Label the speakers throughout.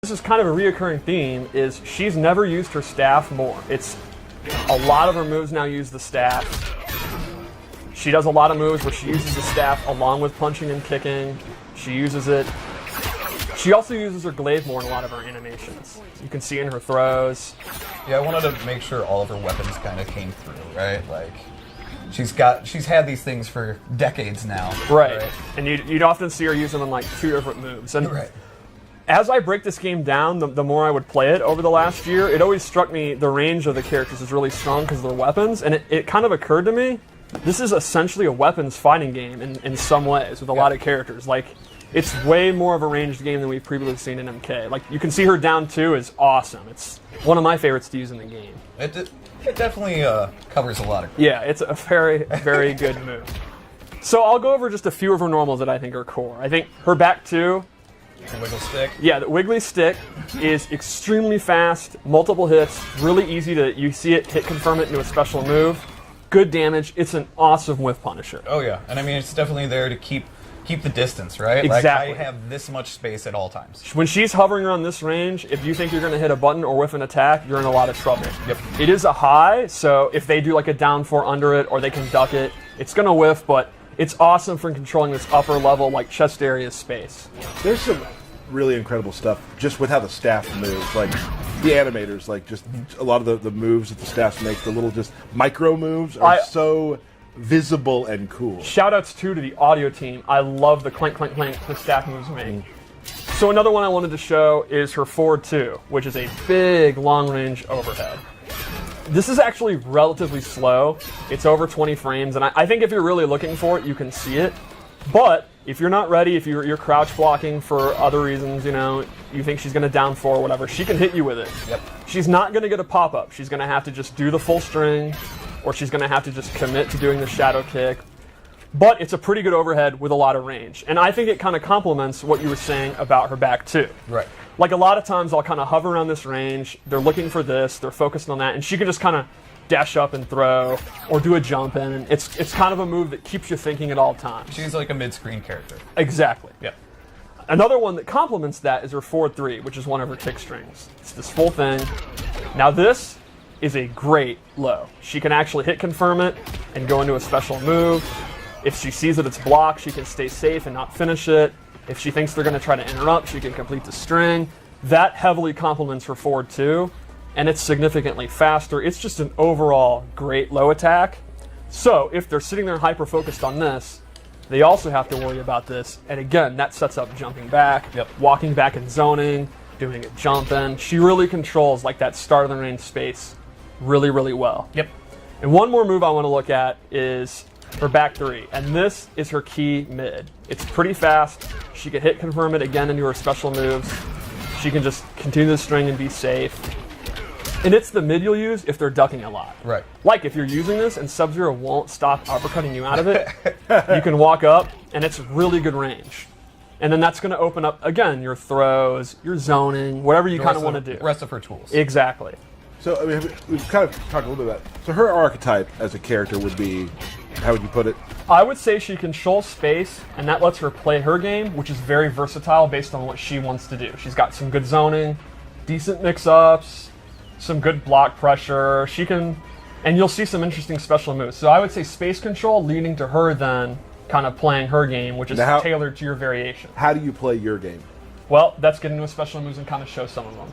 Speaker 1: This is kind of a reoccurring theme, is she's never used her staff more. It's a lot of her moves now use the staff. She does a lot of moves where she uses the staff along with punching and kicking. She uses it. She also uses her glaive more in a lot of her animations. You can see in her throws.
Speaker 2: Yeah, I wanted to make sure all of her weapons kind of came through, right? Like, she's had these things for decades now.
Speaker 1: Right. And you'd often see her use them in like 2 different moves. And as I break this game down, the more I would play it over the last year, it always struck me the range of the characters is really strong because of their weapons. And it kind of occurred to me, this is essentially a weapons fighting game in some ways with a lot of characters. Like, it's way more of a ranged game than we've previously seen in MK. Like, you can see her down 2 is awesome. It's one of my favorites to use in the game.
Speaker 2: It definitely covers a lot of...
Speaker 1: Yeah, it's a very, very good move. So I'll go over just a few of her normals that I think are core. I think her back 2...
Speaker 2: The wiggle stick?
Speaker 1: Yeah, the wiggly stick is extremely fast, multiple hits, really easy to... You see it, hit confirm it into a special move. Good damage. It's an awesome whiff punisher.
Speaker 2: Oh, yeah. And I mean, it's definitely there to keep the distance, right?
Speaker 1: Exactly.
Speaker 2: Like, I have this much space at all times.
Speaker 1: When she's hovering around this range, if you think you're going to hit a button or whiff an attack, you're in a lot of trouble.
Speaker 2: Yep.
Speaker 1: It is a high, so if they do like a down 4 under it, or they can duck it, it's going to whiff, but it's awesome for controlling this upper level, like chest area space.
Speaker 3: There's some really incredible stuff just with how the staff moves. Like, the animators, like, just a lot of the moves that the staffs make, the little just micro moves are so visible and cool.
Speaker 1: Shoutouts too to the audio team. I love the clank, clank, clank the staff moves make. So another one I wanted to show is her forward 2, which is a big long-range overhead. This is actually relatively slow. It's over 20 frames, and I think if you're really looking for it, you can see it. But if you're not ready, if you're crouch blocking for other reasons, you know, you think she's going to down 4 or whatever, she can hit you with it.
Speaker 2: Yep.
Speaker 1: She's not going to get a pop-up. She's going to have to just do the full string, or she's going to have to just commit to doing the shadow kick. But it's a pretty good overhead with a lot of range. And I think it kind of complements what you were saying about her back too.
Speaker 2: Right.
Speaker 1: Like, a lot of times I'll kind of hover around this range, they're looking for this, they're focused on that, and she can just kind of dash up and throw, or do a jump in, and it's kind of a move that keeps you thinking at all times.
Speaker 2: She's like a mid-screen character.
Speaker 1: Exactly.
Speaker 2: Yeah.
Speaker 1: Another one that complements that is her forward 3, which is one of her kick strings. It's this full thing. Now this is a great low. She can actually hit confirm it and go into a special move. If she sees that it's blocked, she can stay safe and not finish it. If she thinks they're going to try to interrupt, she can complete the string. That heavily complements her forward 2, and it's significantly faster. It's just an overall great low attack. So if they're sitting there hyper-focused on this, they also have to worry about this. And again, that sets up jumping back, walking back and zoning, doing a jump in. She really controls like that start of the range space really, really well.
Speaker 2: Yep.
Speaker 1: And one more move I want to look at is her back 3, and this is her key mid. It's pretty fast. She can hit confirm it again into her special moves. She can just continue the string and be safe. And it's the mid you'll use if they're ducking a lot.
Speaker 2: Right.
Speaker 1: Like, if you're using this and Sub-Zero won't stop uppercutting you out of it, you can walk up, and it's really good range. And then that's going to open up, again, your throws, your zoning, whatever you kind of want to do.
Speaker 2: The rest of her tools.
Speaker 1: Exactly.
Speaker 3: So, I mean, we've kind of talked a little bit about it. So her archetype as a character would be, how would you put it?
Speaker 1: I would say she controls space, and that lets her play her game, which is very versatile based on what she wants to do. She's got some good zoning, decent mix-ups, some good block pressure. She can, and you'll see some interesting special moves. So I would say space control leading to her then kind of playing her game, which is tailored to your variation.
Speaker 3: How do you play your game?
Speaker 1: Well, that's getting into special moves and kind of show some of them.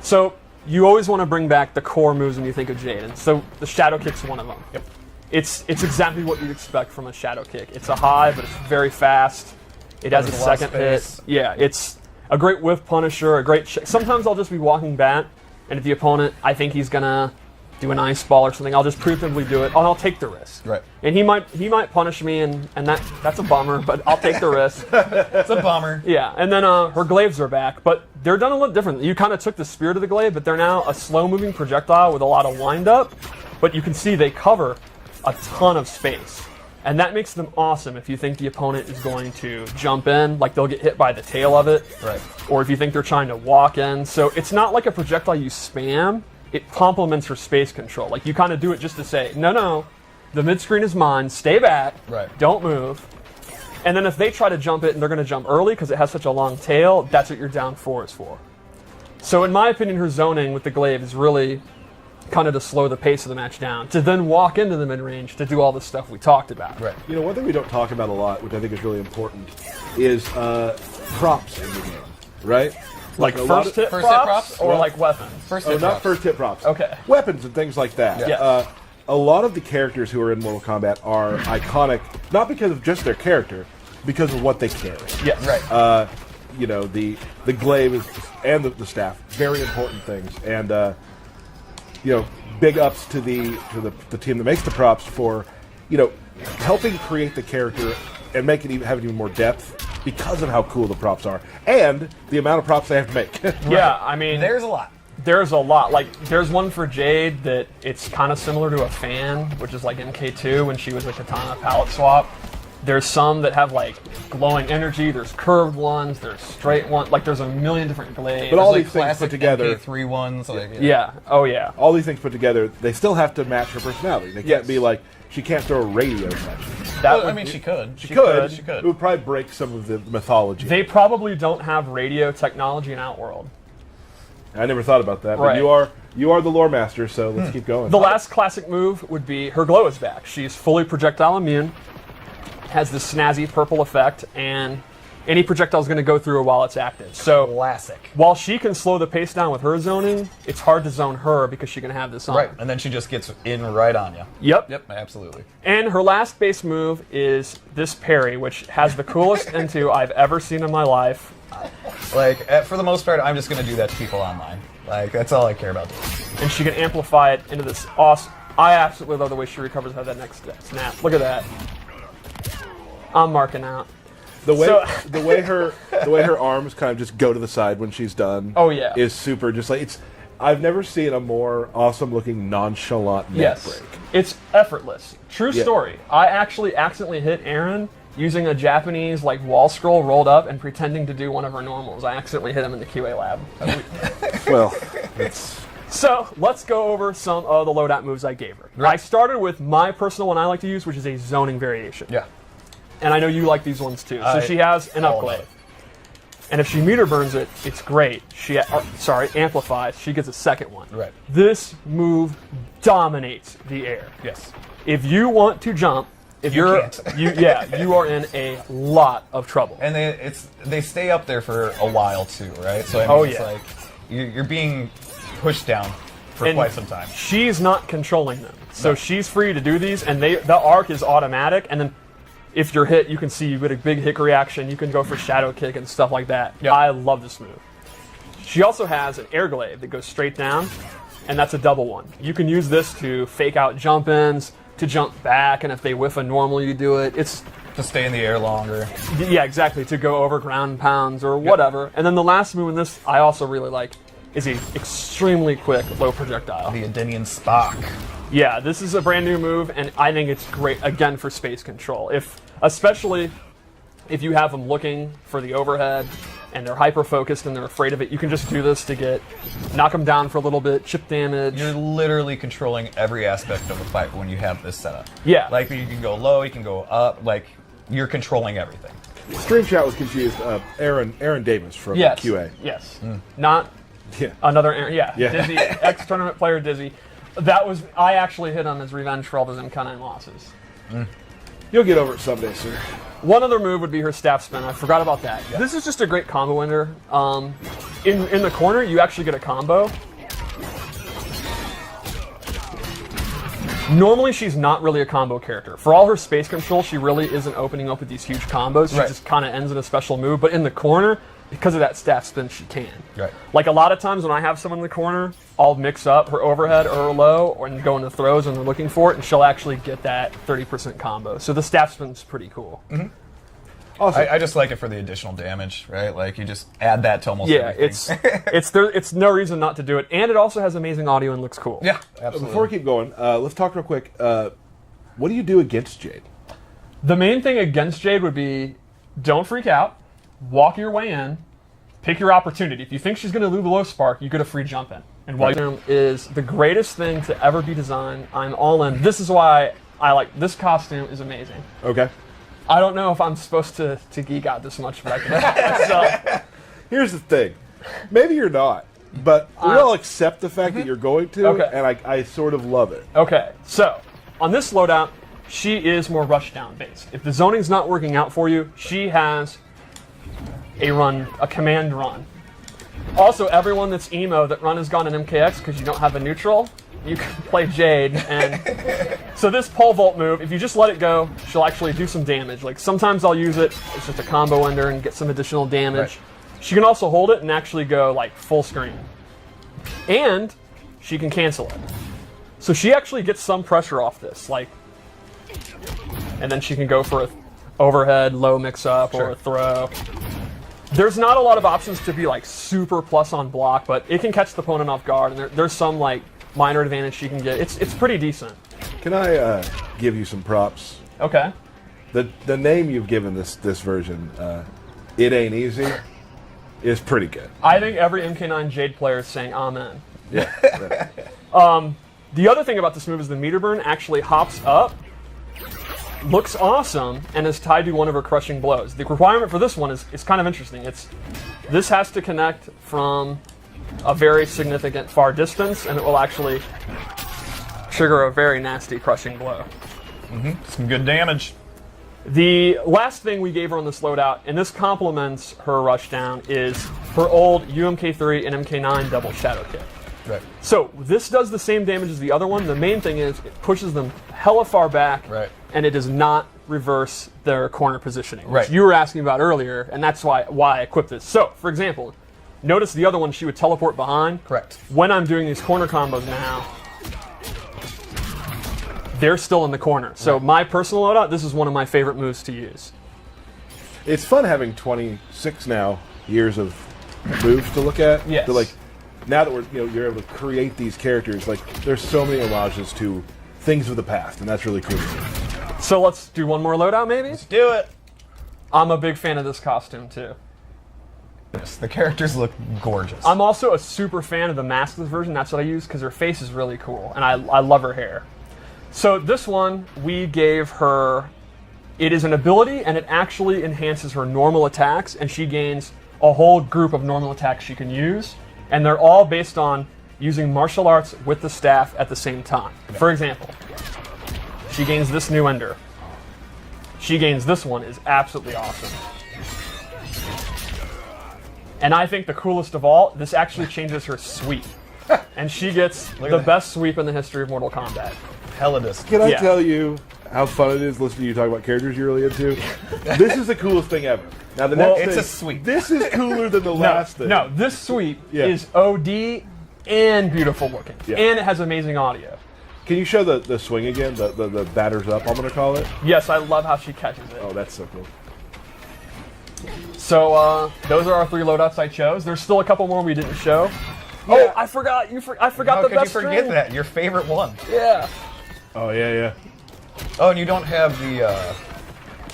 Speaker 1: So you always want to bring back the core moves when you think of JADE, and so the shadow kick's one of them.
Speaker 2: Yep.
Speaker 1: It's exactly what you'd expect from a shadow kick. It's a high, but it's very fast. It has a second hit. Yeah, it's a great whiff punisher, a great... Sometimes I'll just be walking back, and if the opponent, I think he's going to do an ice ball or something, I'll just preemptively do it, and I'll take the risk.
Speaker 2: Right.
Speaker 1: And he might punish me, and that's a bummer, but I'll take the risk.
Speaker 2: It's a bummer.
Speaker 1: Yeah, and then her glaives are back, but they're done a little different. You kind of took the spirit of the glaive, but they're now a slow-moving projectile with a lot of wind-up, but you can see they cover a ton of space. And that makes them awesome if you think the opponent is going to jump in, like they'll get hit by the tail of it.
Speaker 2: Right.
Speaker 1: Or if you think they're trying to walk in. So it's not like a projectile you spam, it complements her space control. Like, you kind of do it just to say, no, the mid-screen is mine, stay back, don't move. And then if they try to jump it and they're going to jump early because it has such a long tail, that's what your down 4 is for. So in my opinion, her zoning with the glaive is really kind of to slow the pace of the match down, to then walk into the mid-range to do all the stuff we talked about.
Speaker 2: Right.
Speaker 3: You know, one thing we don't talk about a lot, which I think is really important, is props in the game, right?
Speaker 1: Like
Speaker 3: a lot
Speaker 1: first
Speaker 3: of-
Speaker 1: hit
Speaker 2: first hit
Speaker 1: props
Speaker 2: props?
Speaker 1: or
Speaker 2: Well,
Speaker 1: like weapons?
Speaker 2: First
Speaker 3: Oh,
Speaker 2: hit
Speaker 3: not
Speaker 2: props.
Speaker 3: first hit props.
Speaker 1: Okay.
Speaker 3: Weapons and things like that.
Speaker 1: Yeah.
Speaker 3: A lot of the characters who are in Mortal Kombat are iconic, not because of just their character, because of what they carry.
Speaker 1: Yes.
Speaker 2: Right.
Speaker 3: You know, the glaive is, and the staff, very important things. And you know, big ups to the team that makes the props for, you know, helping create the character and make it have even more depth because of how cool the props are and the amount of props they have to make.
Speaker 1: Yeah, I mean,
Speaker 2: There's a lot.
Speaker 1: there's a lot. Like, there's one for Jade that it's kind of similar to a fan, which is like MK2 when she was a katana palette swap. There's some that have like glowing energy. There's curved ones. There's straight ones. Like, there's a million different glaives.
Speaker 3: But all
Speaker 2: Like
Speaker 3: these things
Speaker 2: classic
Speaker 3: put together,
Speaker 2: MP3 ones. Like,
Speaker 1: yeah. Oh yeah.
Speaker 3: all these things put together, they still have to match her personality. They can't
Speaker 1: Yes.
Speaker 3: be like, she can't throw a radio touch.
Speaker 1: That
Speaker 2: Well, I
Speaker 1: would
Speaker 2: mean,
Speaker 1: be-
Speaker 2: she could.
Speaker 3: She could.
Speaker 2: She could.
Speaker 3: It would probably break some of the mythology.
Speaker 1: They probably don't have radio technology in Outworld.
Speaker 3: I never thought about that, but
Speaker 1: Right.
Speaker 3: you are the lore master, so let's keep going.
Speaker 1: The last classic move would be her glow is back. She's fully projectile immune, has this snazzy purple effect, and any projectile is going to go through her while it's active. So
Speaker 2: Classic.
Speaker 1: while she can slow the pace down with her zoning, it's hard to zone her because she can have this on.
Speaker 2: Right. And then she just gets in right on you.
Speaker 1: Yep.
Speaker 2: Yep, absolutely.
Speaker 1: And her last base move is this parry, which has the coolest into I've ever seen in my life.
Speaker 2: Like, for the most part, I'm just going to do that to people online. Like, that's all I care about.
Speaker 1: And she can amplify it into this awesome... I absolutely love the way she recovers out of that next snap. Look at that. I'm marking out.
Speaker 3: The way
Speaker 1: So-
Speaker 3: the way her arms kind of just go to the side when she's done.
Speaker 1: Oh, yeah.
Speaker 3: Is super. Just like it's. I've never seen a more awesome looking nonchalant neck
Speaker 1: Yes.
Speaker 3: break.
Speaker 1: It's effortless. True
Speaker 3: Yeah.
Speaker 1: story. I actually accidentally hit Aaron using a Japanese like wall scroll rolled up and pretending to do one of her normals. I accidentally hit him in the QA lab.
Speaker 3: Well, it's
Speaker 1: So let's go over some of the loadout moves I gave her. I started with my personal one I like to use, which is a zoning variation.
Speaker 2: Yeah.
Speaker 1: And I know you like these ones too. So she has an
Speaker 2: all
Speaker 1: upglaive. And if she meter burns it, it's great. She amplifies. She gets a second one.
Speaker 2: Right.
Speaker 1: This move dominates the air.
Speaker 2: Yes.
Speaker 1: If you want to jump, if
Speaker 2: You
Speaker 1: you're
Speaker 2: can't.
Speaker 1: you are in a lot of trouble.
Speaker 2: And they stay up there for a while too, right? So I mean,
Speaker 1: Oh,
Speaker 2: it's
Speaker 1: yeah.
Speaker 2: like you're being pushed down for
Speaker 1: And
Speaker 2: quite some time.
Speaker 1: She's not controlling them, so she's free to do these, and the arc is automatic. And then if you're hit, you can see you get a big hit reaction. You can go for shadow kick and stuff like that.
Speaker 2: Yeah.
Speaker 1: I love this move. She also has an air glaive that goes straight down, and that's a double one. You can use this to fake out jump ins, to jump back, and if they whiff a normal, you do it. It's
Speaker 2: To stay in the air longer.
Speaker 1: Yeah, exactly, to go over ground and pounds or whatever. And then the last move in this I also really like is a extremely quick low projectile.
Speaker 2: The Adinian Spock.
Speaker 1: Yeah, this is a brand new move, and I think it's great, again, for space control. Especially if you have them looking for the overhead, and they're hyper-focused and they're afraid of it, you can just do this to knock them down for a little bit, chip damage.
Speaker 2: You're literally controlling every aspect of the fight when you have this setup.
Speaker 1: Yeah.
Speaker 2: Like, you can go low, you can go up, like, you're controlling everything.
Speaker 3: Stream Chat was confused. Aaron Davis from
Speaker 1: Yes.
Speaker 3: QA.
Speaker 1: Yes. Not
Speaker 3: Yeah.
Speaker 1: another Aaron. Yeah.
Speaker 3: Yeah.
Speaker 1: Dizzy, ex-tournament player Dizzy. I actually hit on his revenge for all those MK9 losses.
Speaker 3: You'll get over it someday, sir.
Speaker 1: One other move would be her staff spin. I forgot about that. Yeah. This is just a great combo ender. In the corner, you actually get a combo. Normally, she's not really a combo character. For all her space control, she really isn't opening up with these huge combos. She
Speaker 2: Right.
Speaker 1: just kind of ends in a special move. But in the corner, because of that staff spin, she can.
Speaker 2: Right.
Speaker 1: Like a lot of times when I have someone in the corner, I'll mix up her overhead or her low and go into throws when they're looking for it, and she'll actually get that 30% combo. So the staff spin's pretty cool.
Speaker 2: Mm-hmm.
Speaker 3: Also,
Speaker 2: I just like it for the additional damage, right? Like, you just add that to almost
Speaker 1: Yeah,
Speaker 2: everything.
Speaker 1: it's no reason not to do it, and it also has amazing audio and looks cool.
Speaker 2: Yeah, absolutely.
Speaker 3: before we keep going, let's talk real quick. What do you do against Jade?
Speaker 1: The main thing against Jade would be don't freak out, walk your way in, pick your opportunity. If you think she's going to do the low spark, you get a free jump in. And while is the greatest thing to ever be designed. I'm all in. This is why I like this costume. Is amazing.
Speaker 3: Okay.
Speaker 1: I don't know if I'm supposed to geek out this much, but I can. So,
Speaker 3: Here's the thing. Maybe you're not. but we all accept the fact that you're going to,
Speaker 1: Okay.
Speaker 3: and I sort of love it.
Speaker 1: Okay, so on this loadout, she is more rushdown based. If the zoning's not working out for you, she has a command run. Also, everyone that's emo that run has gone in MKX because you don't have a neutral, you can play Jade. And so this pole vault move, if you just let it go, she'll actually do some damage. Like sometimes I'll use it, it's just a combo ender and get some additional damage. Right. She can also hold it and actually go like full screen. And she can cancel it. So she actually gets some pressure off this, like, and then she can go for a overhead, low mix-up, or a throw. There's not a lot of options to be like super plus on block, but it can catch the opponent off guard, and there's some like minor advantage she can get. It's pretty decent.
Speaker 3: Can I give you some props?
Speaker 1: Okay.
Speaker 3: The name you've given this version, It Ain't Easy, is pretty good.
Speaker 1: I think every MK9 Jade player is saying amen.
Speaker 3: Yeah.
Speaker 1: The other thing about this move is the meter burn actually hops up, looks awesome, and is tied to one of her crushing blows. The requirement for this one is kind of interesting. This has to connect from a very significant far distance, and it will actually trigger a very nasty crushing blow.
Speaker 2: Some good damage.
Speaker 1: The last thing we gave her on this loadout, and this complements her rushdown, is her old UMK3 and MK9 double shadow kick.
Speaker 2: Right.
Speaker 1: So this does the same damage as the other one. The main thing is it pushes them hella far back, and it does not reverse their corner positioning, which you were asking about earlier, and that's why I equipped this. So, for example, notice the other one, she would teleport behind.
Speaker 2: Correct.
Speaker 1: When I'm doing these corner combos now, they're still in the corner. So my personal loadout, this is one of my favorite moves to use.
Speaker 3: It's fun having 26 now years of moves to look at.
Speaker 1: Yes.
Speaker 3: So like, now that you're able to create these characters, like there's so many homages to things of the past, and that's really cool.
Speaker 1: So let's do one more loadout, maybe?
Speaker 2: Let's do it.
Speaker 1: I'm a big fan of this costume, too.
Speaker 2: Yes, the characters look gorgeous.
Speaker 1: I'm also a super fan of the maskless version. That's what I use because her face is really cool, and I love her hair. So this one, we gave her... It is an ability, and it actually enhances her normal attacks, and she gains a whole group of normal attacks she can use, and they're all based on using martial arts with the staff at the same time. For example, she gains this new ender. She gains this one, is absolutely awesome. And I think the coolest of all, this actually changes her sweep. And she gets the best sweep in the history of Mortal Kombat.
Speaker 2: Hella disc.
Speaker 3: Can I tell you how fun it is listening to you talk about characters you're really into? This is the coolest thing ever. Now the next
Speaker 2: it's
Speaker 3: thing,
Speaker 2: a sweep.
Speaker 3: This is cooler than the last thing.
Speaker 1: No, this sweep is OD and beautiful looking. And it has amazing audio.
Speaker 3: Can you show the swing again? The batters up, I'm going to call it?
Speaker 1: Yes, I love how she catches it.
Speaker 3: Oh, that's so cool.
Speaker 1: So those are our 3 loadouts I chose. There's still a couple more we didn't show.
Speaker 2: Yeah.
Speaker 1: Oh, I forgot. I forgot
Speaker 2: How
Speaker 1: the
Speaker 2: could
Speaker 1: best
Speaker 2: you forget
Speaker 1: string.
Speaker 2: that? Your favorite one.
Speaker 1: Yeah.
Speaker 3: Oh, yeah.
Speaker 2: Oh, and you don't have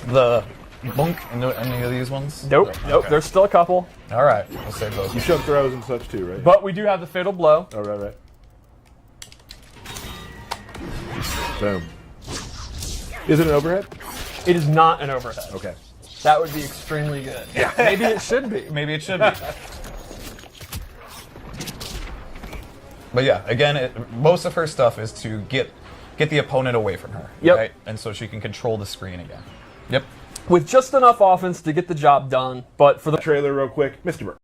Speaker 2: the bunk in any of these ones?
Speaker 1: Nope.
Speaker 2: Okay.
Speaker 1: Nope. There's still a couple.
Speaker 2: All right. We'll save those.
Speaker 3: You shove throws and such too, right?
Speaker 1: But we do have the fatal blow.
Speaker 3: Oh, right. Boom. Is it an overhead?
Speaker 1: It is not an overhead.
Speaker 3: Okay.
Speaker 1: That would be extremely good. Yeah. Maybe it should be.
Speaker 2: Maybe it should be. But yeah, again, most of her stuff is to get the opponent away from her.
Speaker 1: Yep.
Speaker 2: Right? And so she can control the screen again. Yep.
Speaker 1: With just enough offense to get the job done, but for the
Speaker 3: Trailer real quick. Mr. Burke.